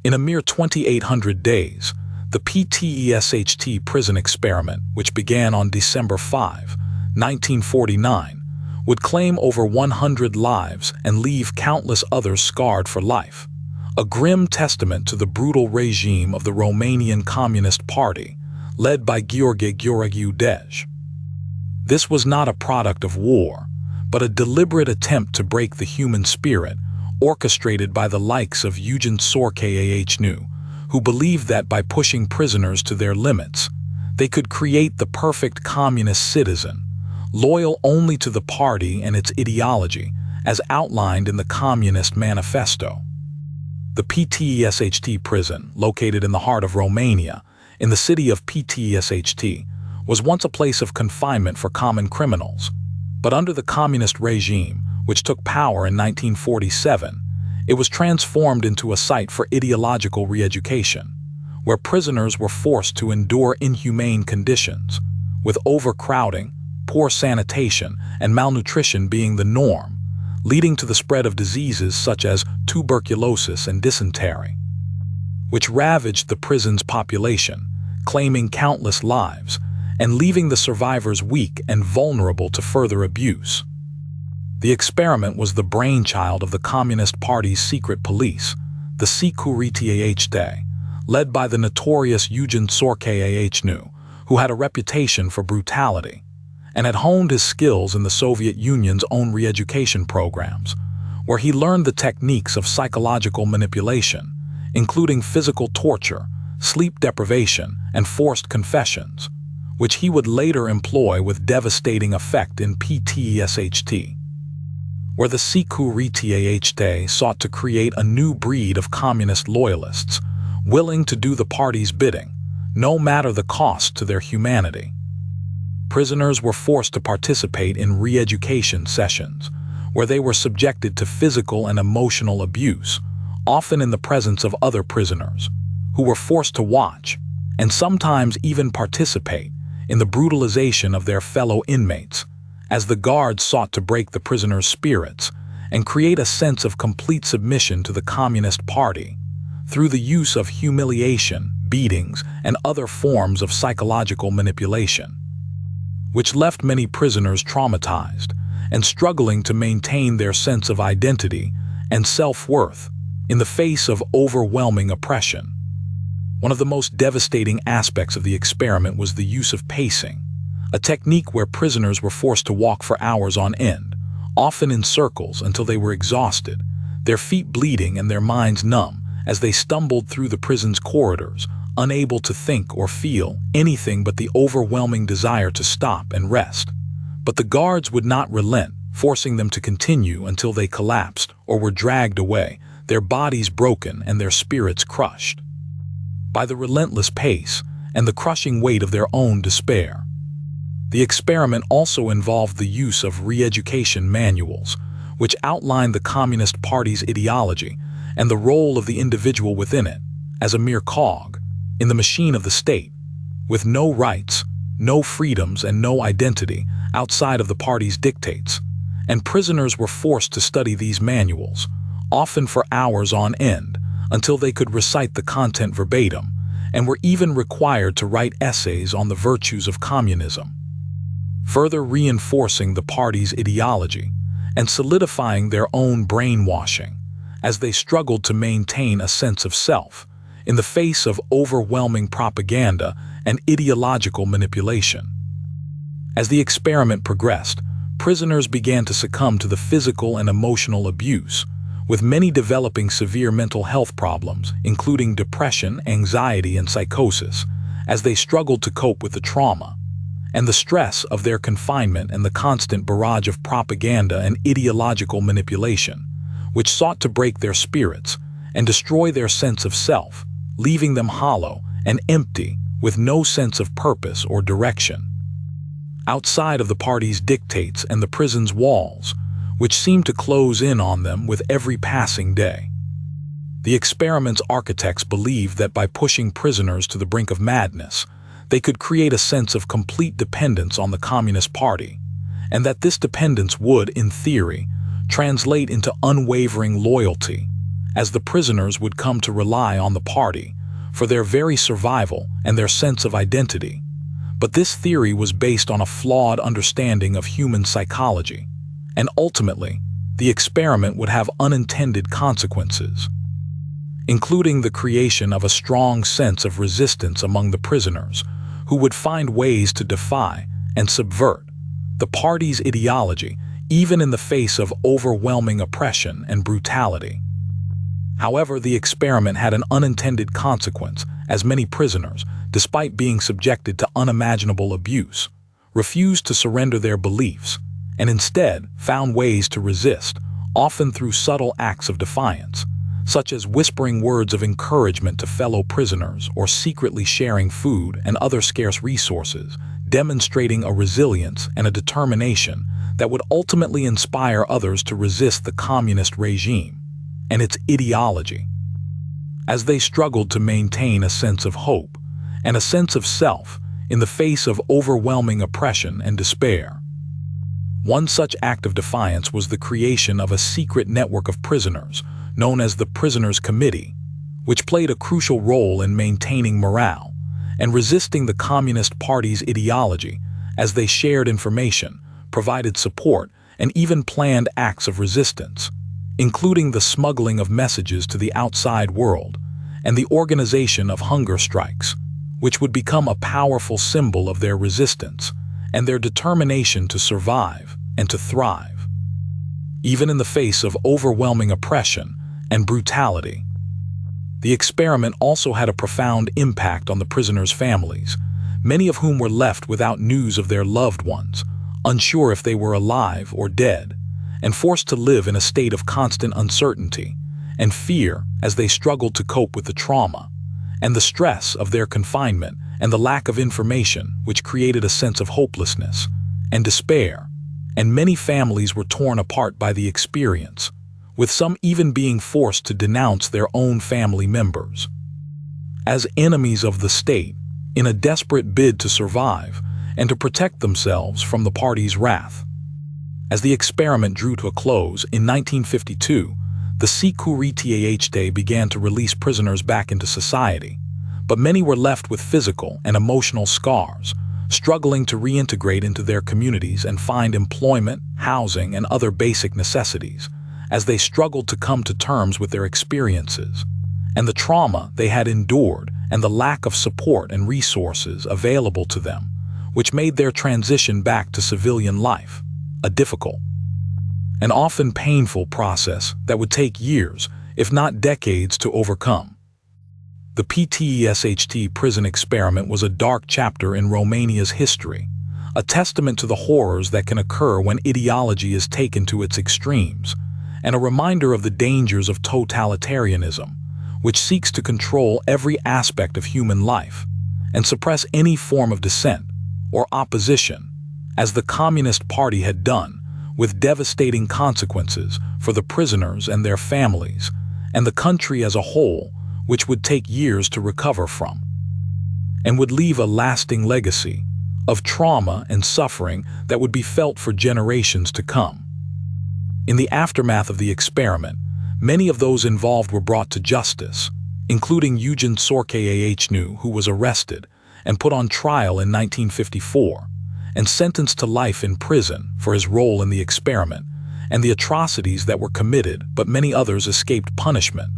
In a mere 2,800 days, the Pitesti prison experiment, which began on December 5, 1949, would claim over 100 lives and leave countless others scarred for life, a grim testament to the brutal regime of the Romanian Communist Party, led by Gheorghe Dej. This was not a product of war, but a deliberate attempt to break the human spirit, orchestrated by the likes of Eugen Sorcahnu, who believed that by pushing prisoners to their limits, they could create the perfect communist citizen, loyal only to the party and its ideology, as outlined in the Communist Manifesto. The Pitesti prison, located in the heart of Romania, in the city of Pitesti, was once a place of confinement for common criminals. But under the communist regime, which took power in 1947, it was transformed into a site for ideological re-education, where prisoners were forced to endure inhumane conditions, with overcrowding, poor sanitation, and malnutrition being the norm, leading to the spread of diseases such as tuberculosis and dysentery, which ravaged the prison's population, claiming countless lives, and leaving the survivors weak and vulnerable to further abuse. The experiment was the brainchild of the Communist Party's secret police, the Securitate, led by the notorious Eugen Sorcahnu, who had a reputation for brutality, and had honed his skills in the Soviet Union's own re-education programs, where he learned the techniques of psychological manipulation, including physical torture, sleep deprivation, and forced confessions, which he would later employ with devastating effect in Pitesti, where the Securitate sought to create a new breed of communist loyalists, willing to do the party's bidding, no matter the cost to their humanity. Prisoners were forced to participate in re-education sessions, where they were subjected to physical and emotional abuse, often in the presence of other prisoners, who were forced to watch, and sometimes even participate, in the brutalization of their fellow inmates, as the guards sought to break the prisoners' spirits and create a sense of complete submission to the Communist Party through the use of humiliation, beatings, and other forms of psychological manipulation, which left many prisoners traumatized and struggling to maintain their sense of identity and self-worth in the face of overwhelming oppression. One of the most devastating aspects of the experiment was the use of pacing, a technique where prisoners were forced to walk for hours on end, often in circles until they were exhausted, their feet bleeding and their minds numb as they stumbled through the prison's corridors, unable to think or feel anything but the overwhelming desire to stop and rest. But the guards would not relent, forcing them to continue until they collapsed or were dragged away, their bodies broken and their spirits crushed by the relentless pace and the crushing weight of their own despair. The experiment also involved the use of re-education manuals, which outlined the Communist Party's ideology and the role of the individual within it, as a mere cog in the machine of the state, with no rights, no freedoms, and no identity outside of the party's dictates. And prisoners were forced to study these manuals, often for hours on end, until they could recite the content verbatim, and were even required to write essays on the virtues of communism, further reinforcing the party's ideology and solidifying their own brainwashing as they struggled to maintain a sense of self in the face of overwhelming propaganda and ideological manipulation. As the experiment progressed, prisoners began to succumb to the physical and emotional abuse, with many developing severe mental health problems, including depression, anxiety, and psychosis, as they struggled to cope with the trauma and the stress of their confinement and the constant barrage of propaganda and ideological manipulation, which sought to break their spirits and destroy their sense of self, leaving them hollow and empty with no sense of purpose or direction. Outside of the party's dictates and the prison's walls, which seemed to close in on them with every passing day. The experiment's architects believed that by pushing prisoners to the brink of madness, they could create a sense of complete dependence on the Communist Party, and that this dependence would, in theory, translate into unwavering loyalty, as the prisoners would come to rely on the party for their very survival and their sense of identity. But this theory was based on a flawed understanding of human psychology, and ultimately, the experiment would have unintended consequences, including the creation of a strong sense of resistance among the prisoners, who would find ways to defy and subvert the party's ideology, even in the face of overwhelming oppression and brutality. However, the experiment had an unintended consequence, as many prisoners, despite being subjected to unimaginable abuse, refused to surrender their beliefs, and instead found ways to resist, often through subtle acts of defiance, such as whispering words of encouragement to fellow prisoners or secretly sharing food and other scarce resources, demonstrating a resilience and a determination that would ultimately inspire others to resist the communist regime and its ideology. As they struggled to maintain a sense of hope and a sense of self in the face of overwhelming oppression and despair. One such act of defiance was the creation of a secret network of prisoners known as the Prisoners' Committee, which played a crucial role in maintaining morale and resisting the Communist Party's ideology, as they shared information, provided support, and even planned acts of resistance, including the smuggling of messages to the outside world and the organization of hunger strikes, which would become a powerful symbol of their resistance and their determination to survive and to thrive, even in the face of overwhelming oppression and brutality. The experiment also had a profound impact on the prisoners' families, many of whom were left without news of their loved ones, unsure if they were alive or dead, and forced to live in a state of constant uncertainty and fear as they struggled to cope with the trauma and the stress of their confinement and the lack of information, which created a sense of hopelessness and despair. And many families were torn apart by the experience, with some even being forced to denounce their own family members as enemies of the state in a desperate bid to survive and to protect themselves from the party's wrath. As the experiment drew to a close in 1952, the Sécurité began to release prisoners back into society, but many were left with physical and emotional scars, struggling to reintegrate into their communities and find employment, housing, and other basic necessities, as they struggled to come to terms with their experiences and the trauma they had endured and the lack of support and resources available to them, which made their transition back to civilian life a difficult and often painful process that would take years, if not decades, to overcome. The Pitesti prison experiment was a dark chapter in Romania's history, a testament to the horrors that can occur when ideology is taken to its extremes, and a reminder of the dangers of totalitarianism, which seeks to control every aspect of human life and suppress any form of dissent or opposition, as the Communist Party had done, with devastating consequences for the prisoners and their families, and the country as a whole, which would take years to recover from, and would leave a lasting legacy of trauma and suffering that would be felt for generations to come. In the aftermath of the experiment, many of those involved were brought to justice, including Eugen Sorceanu, who was arrested and put on trial in 1954, and sentenced to life in prison for his role in the experiment and the atrocities that were committed, but many others escaped punishment,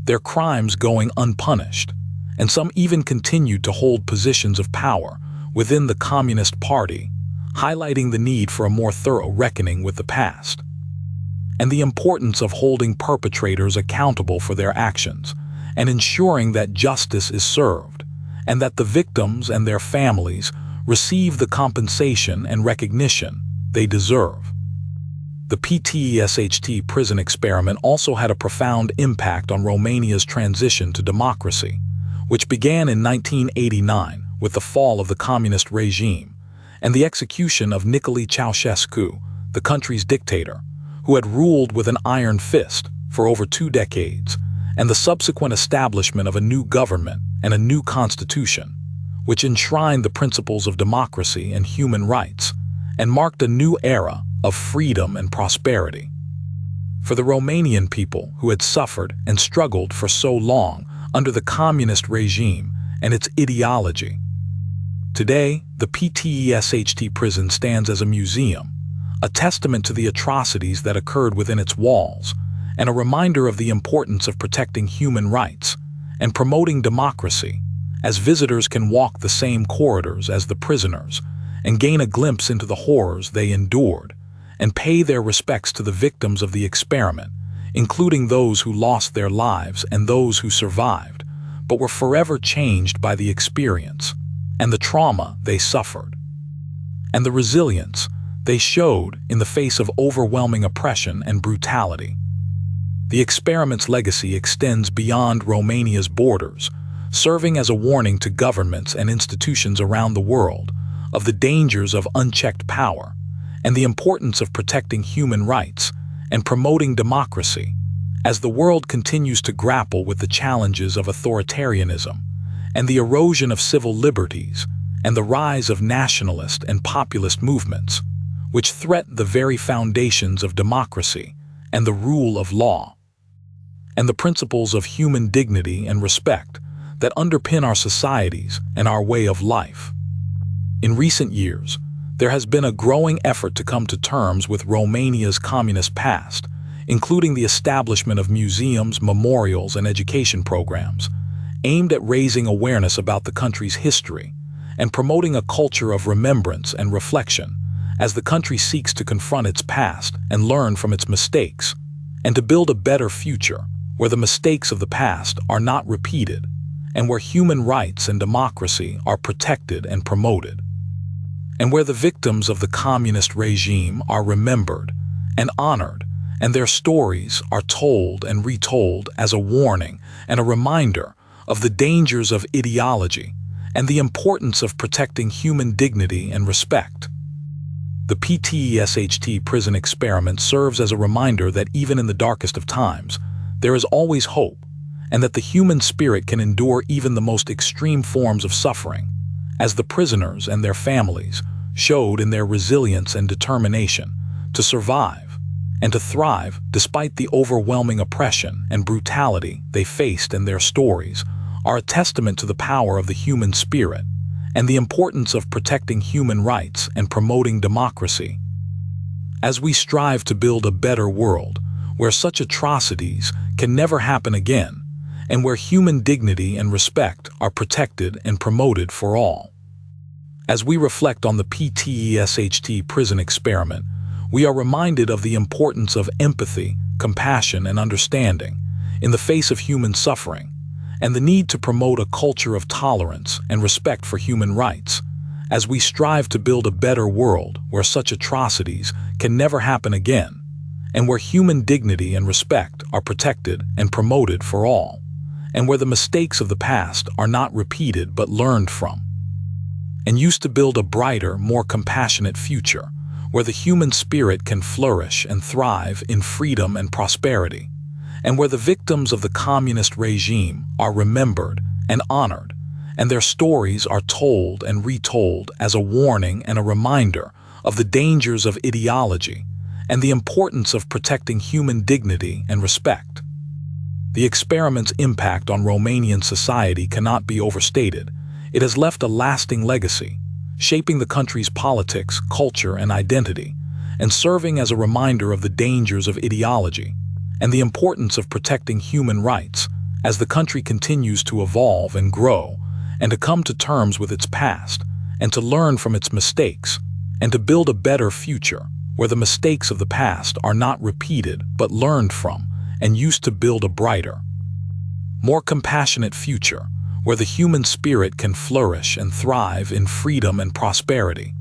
their crimes going unpunished, and some even continued to hold positions of power within the Communist Party, highlighting the need for a more thorough reckoning with the past and the importance of holding perpetrators accountable for their actions and ensuring that justice is served and that the victims and their families receive the compensation and recognition they deserve. The Pitesti prison experiment also had a profound impact on Romania's transition to democracy, which began in 1989 with the fall of the communist regime and the execution of Nicolae Ceausescu, the country's dictator, who had ruled with an iron fist for over 2 decades, and the subsequent establishment of a new government and a new constitution, which enshrined the principles of democracy and human rights, and marked a new era of freedom and prosperity. for the Romanian people who had suffered and struggled for so long under the communist regime and its ideology. Today, the Pitesti prison stands as a museum, a testament to the atrocities that occurred within its walls, and a reminder of the importance of protecting human rights and promoting democracy, as visitors can walk the same corridors as the prisoners and gain a glimpse into the horrors they endured, and pay their respects to the victims of the experiment, including those who lost their lives and those who survived, but were forever changed by the experience, and the trauma they suffered, and the resilience they showed in the face of overwhelming oppression and brutality. The experiment's legacy extends beyond Romania's borders, serving as a warning to governments and institutions around the world of the dangers of unchecked power and the importance of protecting human rights and promoting democracy as the world continues to grapple with the challenges of authoritarianism and the erosion of civil liberties and the rise of nationalist and populist movements, which threaten the very foundations of democracy and the rule of law, and the principles of human dignity and respect that underpin our societies and our way of life. In recent years, there has been a growing effort to come to terms with Romania's communist past, including the establishment of museums, memorials, and education programs aimed at raising awareness about the country's history and promoting a culture of remembrance and reflection as the country seeks to confront its past and learn from its mistakes, and to build a better future where the mistakes of the past are not repeated and where human rights and democracy are protected and promoted, and where the victims of the communist regime are remembered and honored, and their stories are told and retold as a warning and a reminder of the dangers of ideology and the importance of protecting human dignity and respect. The Pitesti prison experiment serves as a reminder that even in the darkest of times, there is always hope, and that the human spirit can endure even the most extreme forms of suffering, as the prisoners and their families showed in their resilience and determination to survive and to thrive despite the overwhelming oppression and brutality they faced. And their stories are a testament to the power of the human spirit and the importance of protecting human rights and promoting democracy. As we strive to build a better world where such atrocities can never happen again, and where human dignity and respect are protected and promoted for all. As we reflect on the Pitesti prison experiment, we are reminded of the importance of empathy, compassion, and understanding in the face of human suffering, and the need to promote a culture of tolerance and respect for human rights, as we strive to build a better world where such atrocities can never happen again, and where human dignity and respect are protected and promoted for all, and where the mistakes of the past are not repeated but learned from, and used to build a brighter, more compassionate future, where the human spirit can flourish and thrive in freedom and prosperity, and where the victims of the communist regime are remembered and honored, and their stories are told and retold as a warning and a reminder of the dangers of ideology and the importance of protecting human dignity and respect. The experiment's impact on Romanian society cannot be overstated. It has left a lasting legacy, shaping the country's politics, culture, and identity, and serving as a reminder of the dangers of ideology and the importance of protecting human rights as the country continues to evolve and grow, and to come to terms with its past, and to learn from its mistakes, and to build a better future where the mistakes of the past are not repeated but learned from and used to build a brighter, more compassionate future where the human spirit can flourish and thrive in freedom and prosperity,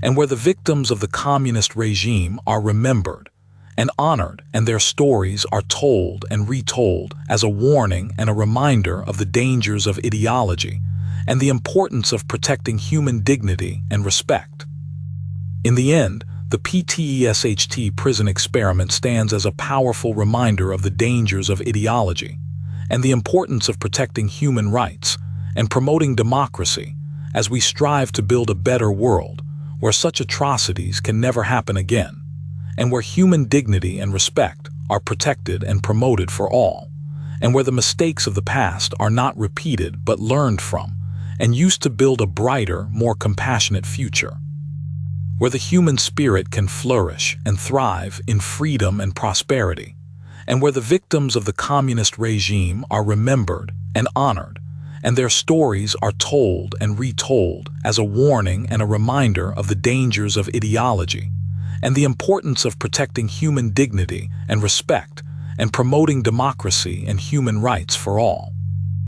and where the victims of the communist regime are remembered and honored, and their stories are told and retold as a warning and a reminder of the dangers of ideology and the importance of protecting human dignity and respect. In the end, the Pitesti prison experiment stands as a powerful reminder of the dangers of ideology and the importance of protecting human rights and promoting democracy as we strive to build a better world where such atrocities can never happen again, and where human dignity and respect are protected and promoted for all, and where the mistakes of the past are not repeated but learned from and used to build a brighter, more compassionate future. Where the human spirit can flourish and thrive in freedom and prosperity, and where the victims of the communist regime are remembered and honored, and their stories are told and retold as a warning and a reminder of the dangers of ideology, and the importance of protecting human dignity and respect, and promoting democracy and human rights for all.